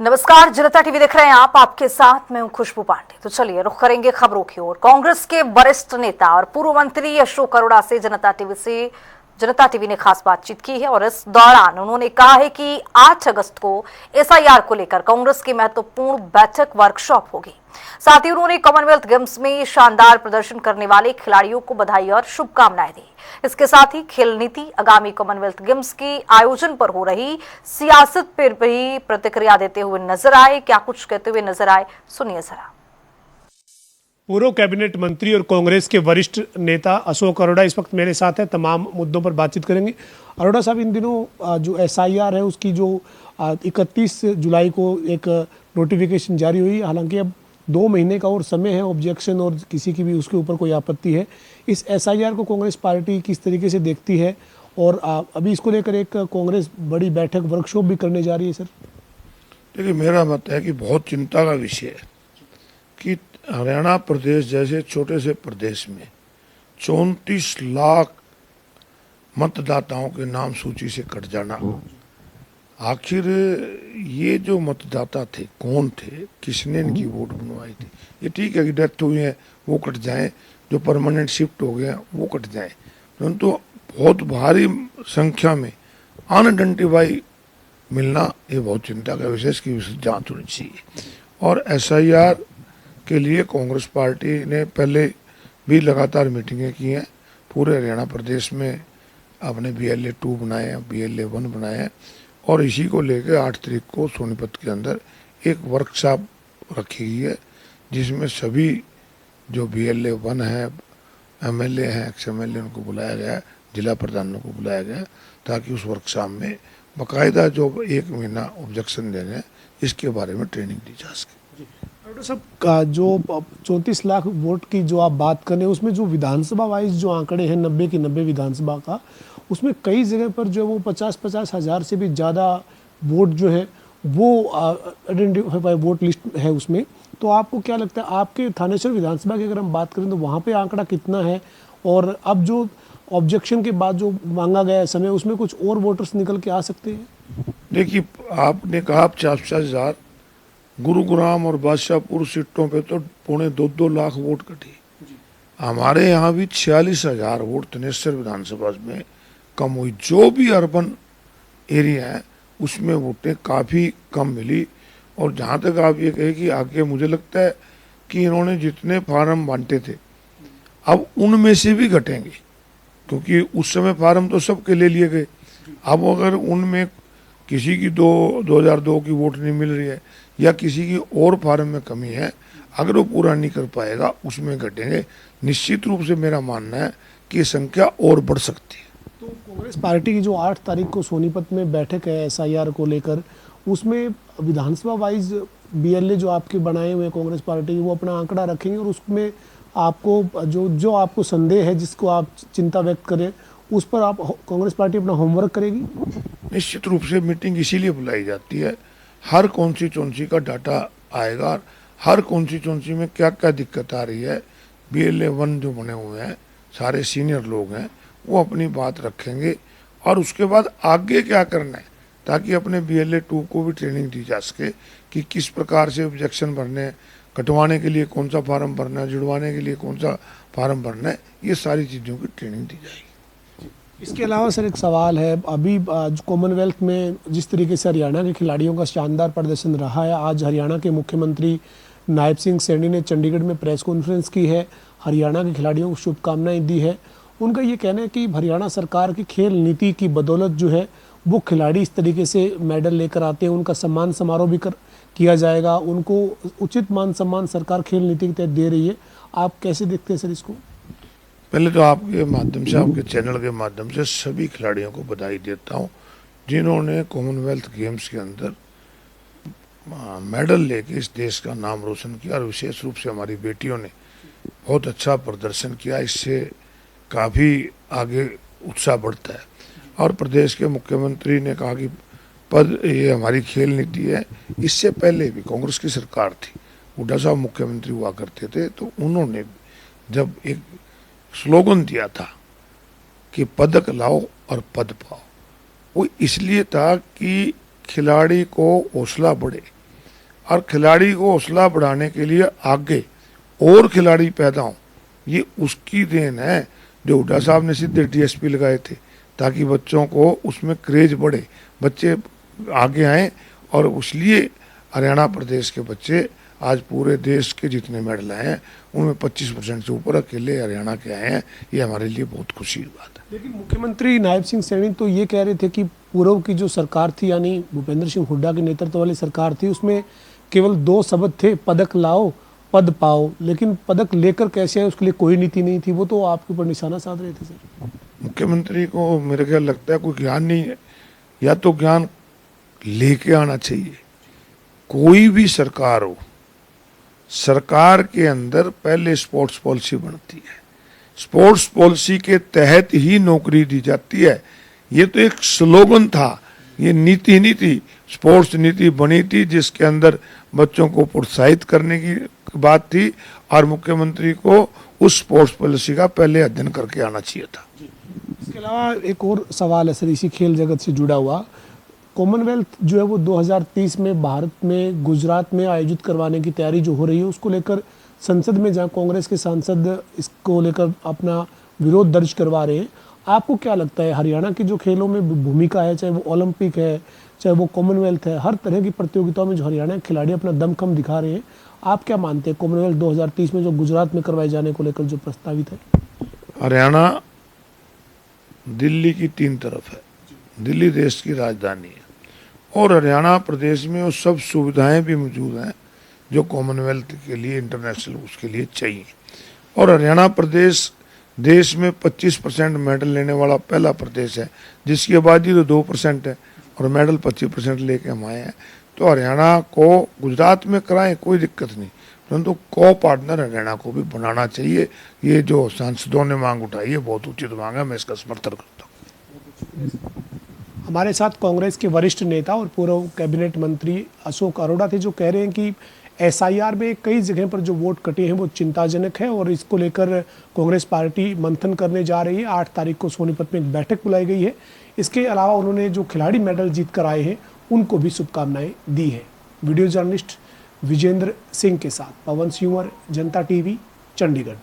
नमस्कार, जनता टीवी देख रहे हैं आप। आपके साथ मैं हूं खुशबू पांडे। तो चलिए रुख करेंगे खबरों की ओर। कांग्रेस के वरिष्ठ नेता और पूर्व मंत्री अशोक अरोड़ा से जनता टीवी ने खास बातचीत की है और इस दौरान उन्होंने कहा है कि 8 अगस्त को एसआईआर को लेकर कांग्रेस की महत्वपूर्ण बैठक वर्कशॉप होगी। साथ ही उन्होंने कॉमनवेल्थ गेम्स में शानदार प्रदर्शन करने वाले खिलाड़ियों को बधाई और शुभकामनाएं दी। इसके साथ ही खेल नीति, आगामी कॉमनवेल्थ गेम्स की आयोजन पर हो रही सियासत पर भी प्रतिक्रिया देते हुए नजर आए। क्या कुछ कहते हुए नजर आए, सुनिए जरा। पूर्व कैबिनेट मंत्री और कांग्रेस के वरिष्ठ नेता अशोक अरोड़ा इस वक्त मेरे साथ हैं। तमाम मुद्दों पर बातचीत करेंगे। अरोड़ा साहब, इन दिनों जो एसआईआर है उसकी जो 31 जुलाई को एक नोटिफिकेशन जारी हुई, हालांकि अब 2 महीने का और समय है ऑब्जेक्शन और किसी की भी उसके ऊपर कोई आपत्ति है। इस एसआईआर को कांग्रेस पार्टी किस तरीके से देखती है और अभी इसको लेकर एक कांग्रेस बड़ी बैठक वर्कशॉप भी करने जा रही है? सर देखिए, मेरा मत है कि बहुत चिंता का विषय है कि हरियाणा प्रदेश जैसे छोटे से प्रदेश में 34 लाख मतदाताओं के नाम सूची से कट जाना। आखिर ये जो मतदाता थे कौन थे, किसने इनकी वोट बनवाई थी? ये ठीक है कि डेथ हुई है वो कट जाए, जो परमानेंट शिफ्ट हो गए वो कट जाए, परंतु बहुत भारी संख्या में अनआइडेंटिफाई मिलना ये बहुत चिंता का विषय, इसकी जांच होनी चाहिए। और एसआईआर के लिए कांग्रेस पार्टी ने पहले भी लगातार मीटिंगें की हैं। पूरे हरियाणा प्रदेश में अपने BLA 2 बनाए हैं, BLA 1 बनाए हैं और इसी को लेकर 8 तारीख को सोनीपत के अंदर एक वर्कशॉप रखी गई है, जिसमें सभी जो BLA 1 है, MLA हैं, XMLA, उनको बुलाया गया है, जिला प्रधानों को बुलाया गया है, ताकि उस वर्कशॉप में बाकायदा जो 1 महीना ऑब्जेक्शन दे रहे हैं इसके बारे में ट्रेनिंग दी जा सके। डॉक्टर साहब, जो 34 लाख वोट की जो आप बात कर रहे हैं, उसमें जो विधानसभा वाइज जो आंकड़े हैं 90 की 90 विधानसभा का, उसमें कई जगह पर जो वो 50-50 हज़ार से भी ज़्यादा वोट जो है वो आइडेंटिफाई वोट लिस्ट है उसमें। तो आपको क्या लगता है, आपके थानेश्वर विधानसभा की अगर हम बात करें तो वहाँ पे आंकड़ा कितना है? और अब जो ऑब्जेक्शन के बाद जो मांगा गया समय, उसमें कुछ और वोटर्स निकल के आ सकते हैं? देखिए, आपने कहा 50-50 हज़ार, गुरुग्राम और बादशाहपुर सीटों पे तो 2.25 लाख वोट कटी। हमारे यहाँ भी 46,000 वोट तनेश्वर विधानसभा में कम हुई। जो भी अर्बन एरिया है उसमें वोटें काफ़ी कम मिली। और जहाँ तक आप ये कहे कि आगे, मुझे लगता है कि इन्होंने जितने फार्म बांटे थे अब उनमें से भी घटेंगे, क्योंकि उस समय फार्म तो सबके ले लिए गए। अब अगर उनमें किसी की 2002 की वोट नहीं मिल रही है या किसी की और फार्म में कमी है, अगर वो पूरा नहीं कर पाएगा उसमें घटेंगे। निश्चित रूप से मेरा मानना है कि ये संख्या और बढ़ सकती है। तो कांग्रेस पार्टी की जो 8 तारीख को सोनीपत में बैठक है एसआईआर को लेकर, उसमें विधानसभा वाइज BLA जो आपके बनाए हुए कांग्रेस पार्टी, वो अपना आंकड़ा रखेंगे और उसमें आपको जो आपको संदेह है, जिसको आप चिंता व्यक्त करें, उस पर आप कांग्रेस पार्टी अपना होमवर्क करेगी? निश्चित रूप से मीटिंग इसीलिए बुलाई जाती है, हर कॉन्स्टिट्यूंसी का डाटा आएगा, हर कॉन्स्टिट्यूंसी में क्या क्या दिक्कत आ रही है। BLA 1 जो बने हुए हैं, सारे सीनियर लोग हैं, वो अपनी बात रखेंगे और उसके बाद आगे क्या करना है, ताकि अपने BLA 2 को भी ट्रेनिंग दी जा सके कि किस प्रकार से ऑब्जेक्शन भरने हैं, कटवाने के लिए कौन सा फार्म भरना है, जुड़वाने के लिए कौन सा फार्म भरना है, ये सारी चीज़ों की ट्रेनिंग दी जाएगी। इसके अलावा सर एक सवाल है, अभी कॉमनवेल्थ में जिस तरीके से हरियाणा के खिलाड़ियों का शानदार प्रदर्शन रहा है, आज हरियाणा के मुख्यमंत्री नायब सिंह सैनी ने चंडीगढ़ में प्रेस कॉन्फ्रेंस की है, हरियाणा के खिलाड़ियों को शुभकामनाएं दी है। उनका ये कहना है कि हरियाणा सरकार की खेल नीति की बदौलत जो है वो खिलाड़ी इस तरीके से मेडल लेकर आते हैं, उनका सम्मान समारोह भी किया जाएगा, उनको उचित मान सम्मान सरकार खेल नीति के तहत दे रही है। आप कैसे देखते हैं सर इसको? पहले तो आपके माध्यम से, आपके चैनल के माध्यम से सभी खिलाड़ियों को बधाई देता हूं, जिन्होंने कॉमनवेल्थ गेम्स के अंदर मेडल लेके इस देश का नाम रोशन किया। और विशेष रूप से हमारी बेटियों ने बहुत अच्छा प्रदर्शन किया, इससे काफ़ी आगे उत्साह बढ़ता है। और प्रदेश के मुख्यमंत्री ने कहा कि ये हमारी खेल नीति है। इससे पहले भी कांग्रेस की सरकार थी, हुड्डा साहब मुख्यमंत्री हुआ करते थे, तो उन्होंने जब एक स्लोगन दिया था कि पदक लाओ और पद पाओ, वो इसलिए था कि खिलाड़ी को हौसला बढ़े और खिलाड़ी को हौसला बढ़ाने के लिए आगे और खिलाड़ी पैदा हों, ये उसकी देन है जो हुड्डा साहब ने सीधे डीएसपी लगाए थे, ताकि बच्चों को उसमें क्रेज बढ़े, बच्चे आगे आए। और इसलिए हरियाणा प्रदेश के बच्चे आज पूरे देश के जितने मेडल आए हैं उनमें 25% से ऊपर अकेले हरियाणा के आए हैं। ये हमारे लिए बहुत खुशी की बात है। लेकिन मुख्यमंत्री नायब सिंह सैनी तो ये कह रहे थे कि पूर्व की जो सरकार थी, यानी भूपेंद्र सिंह हुड्डा के नेतृत्व वाली सरकार थी, उसमें केवल 2 शब्द थे, पदक लाओ पद पाओ, लेकिन पदक लेकर कैसे आए उसके लिए कोई नीति नहीं थी। वो तो आपके ऊपर निशाना साध रहे थे सर। मुख्यमंत्री को मेरे ख्याल लगता है कोई ज्ञान नहीं है, या तो ज्ञान लेके आना चाहिए। कोई भी सरकार हो, सरकार के अंदर पहले स्पोर्ट्स पॉलिसी बनती है, स्पोर्ट्स पॉलिसी के तहत ही नौकरी दी जाती है। ये तो एक स्लोगन था, ये नीति नहीं थी। स्पोर्ट्स नीति बनी थी जिसके अंदर बच्चों को प्रोत्साहित करने की बात थी, और मुख्यमंत्री को उस स्पोर्ट्स पॉलिसी का पहले अध्ययन करके आना चाहिए था। इसके अलावा एक और सवाल है सर, इसी खेल जगत से जुड़ा हुआ। कॉमनवेल्थ जो है वो 2030 में भारत में गुजरात में आयोजित करवाने की तैयारी जो हो रही है, उसको लेकर संसद में जहां कांग्रेस के सांसद इसको लेकर अपना विरोध दर्ज करवा रहे हैं, आपको क्या लगता है हरियाणा की जो खेलों में भूमिका है, चाहे वो ओलंपिक है, चाहे वो कॉमनवेल्थ है, हर तरह की प्रतियोगिताओं में जो हरियाणा के खिलाड़ी अपना दमखम दिखा रहे हैं, आप क्या मानते हैं कॉमनवेल्थ 2030 में जो गुजरात में करवाए जाने को लेकर जो प्रस्तावित है? हरियाणा दिल्ली की 3 तरफ है, दिल्ली देश की राजधानी है, और हरियाणा प्रदेश में वो सब सुविधाएं भी मौजूद हैं जो कॉमनवेल्थ के लिए, इंटरनेशनल उसके लिए चाहिए। और हरियाणा प्रदेश देश में 25% मेडल लेने वाला पहला प्रदेश है, जिसकी आबादी तो 2% है, और मेडल 25% लेके हम आए हैं। तो हरियाणा को गुजरात में कराएं, कोई दिक्कत नहीं, परंतु को पार्टनर हरियाणा को भी बनाना चाहिए। ये जो सांसदों ने मांग उठाई है बहुत उचित मांग है, मैं इसका समर्थन करता हूँ। हमारे साथ कांग्रेस के वरिष्ठ नेता और पूर्व कैबिनेट मंत्री अशोक अरोड़ा थे, जो कह रहे हैं कि एसआईआर में कई जगह पर जो वोट कटे हैं वो चिंताजनक है, और इसको लेकर कांग्रेस पार्टी मंथन करने जा रही है। 8 तारीख को सोनीपत में एक बैठक बुलाई गई है। इसके अलावा उन्होंने जो खिलाड़ी मेडल जीत कर आए हैं उनको भी शुभकामनाएं दी है। वीडियो जर्नलिस्ट विजेंद्र सिंह के साथ पवन सिंह, जनता टीवी, चंडीगढ़।